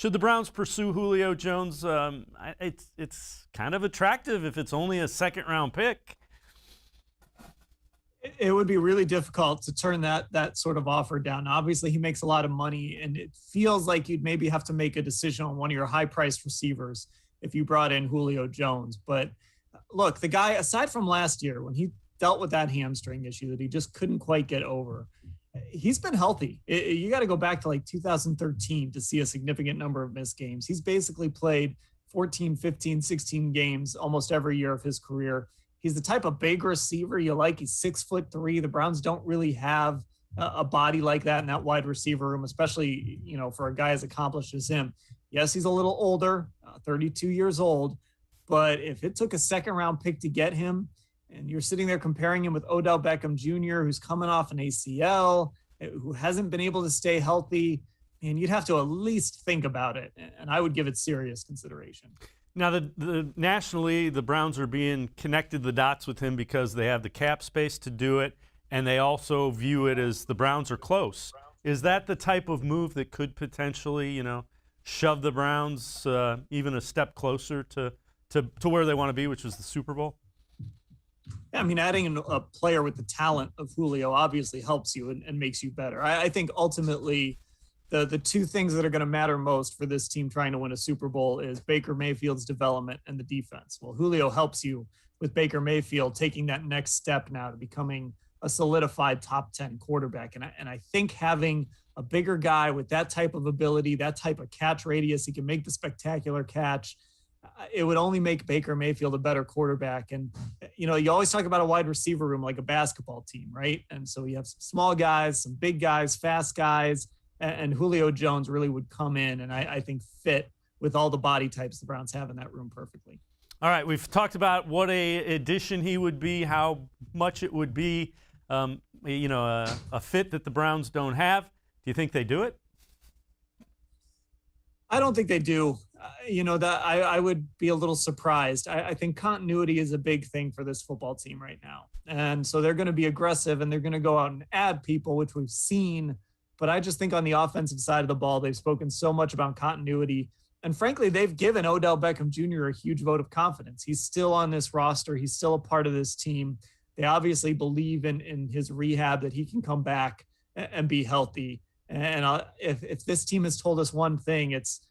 Should the Browns pursue Julio Jones? It's kind of attractive if it's only a second-round pick. It would be really difficult to turn that sort of offer down. Obviously, he makes a lot of money, and it feels like you'd maybe have to make a decision on one of your high-priced receivers if you brought in Julio Jones. But look, the guy, aside from last year when he dealt with that hamstring issue that he just couldn't quite get over, he's been healthy. You got to go back to like 2013 to see a significant number of missed games. He's basically played 14, 15, 16 games almost every year of his career. He's the type of big receiver you like. He's 6'3". The Browns don't really have a body like that in that wide receiver room, especially, for a guy as accomplished as him. Yes, he's a little older, 32 years old, but if it took a second-round pick to get him, and you're sitting there comparing him with Odell Beckham Jr., who's coming off an ACL, who hasn't been able to stay healthy, and you'd have to at least think about it, and I would give it serious consideration. Now, nationally, the Browns are being connected the dots with him because they have the cap space to do it, and they also view it as the Browns are close. Is that the type of move that could potentially, shove the Browns even a step closer to where they want to be, which was the Super Bowl? Yeah, I mean, adding a player with the talent of Julio obviously helps you and makes you better. I think ultimately the two things that are going to matter most for this team trying to win a Super Bowl is Baker Mayfield's development and the defense. Well, Julio helps you with Baker Mayfield taking that next step now to becoming a solidified top 10 quarterback. And I think having a bigger guy with that type of ability, that type of catch radius, he can make the spectacular catch. It would only make Baker Mayfield a better quarterback. And, you always talk about a wide receiver room like a basketball team, right? And so you have some small guys, some big guys, fast guys, and Julio Jones really would come in and I think fit with all the body types the Browns have in that room perfectly. All right, we've talked about what a addition he would be, how much it would be, a fit that the Browns don't have. Do you think they do it? I don't think they do. That I would be a little surprised. I think continuity is a big thing for this football team right now. And so they're going to be aggressive and they're going to go out and add people, which we've seen. But I just think on the offensive side of the ball, they've spoken so much about continuity. And frankly, they've given Odell Beckham Jr. a huge vote of confidence. He's still on this roster. He's still a part of this team. They obviously believe in his rehab that he can come back and be healthy. And if this team has told us one thing, it's,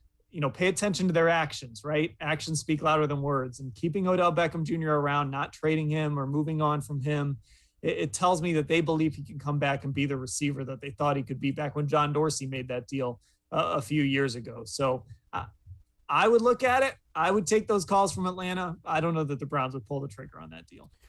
pay attention to their actions, right? Actions speak louder than words. And keeping Odell Beckham Jr. around, not trading him or moving on from him, it tells me that they believe he can come back and be the receiver that they thought he could be back when John Dorsey made that deal a few years ago. So I would look at it. I would take those calls from Atlanta. I don't know that the Browns would pull the trigger on that deal.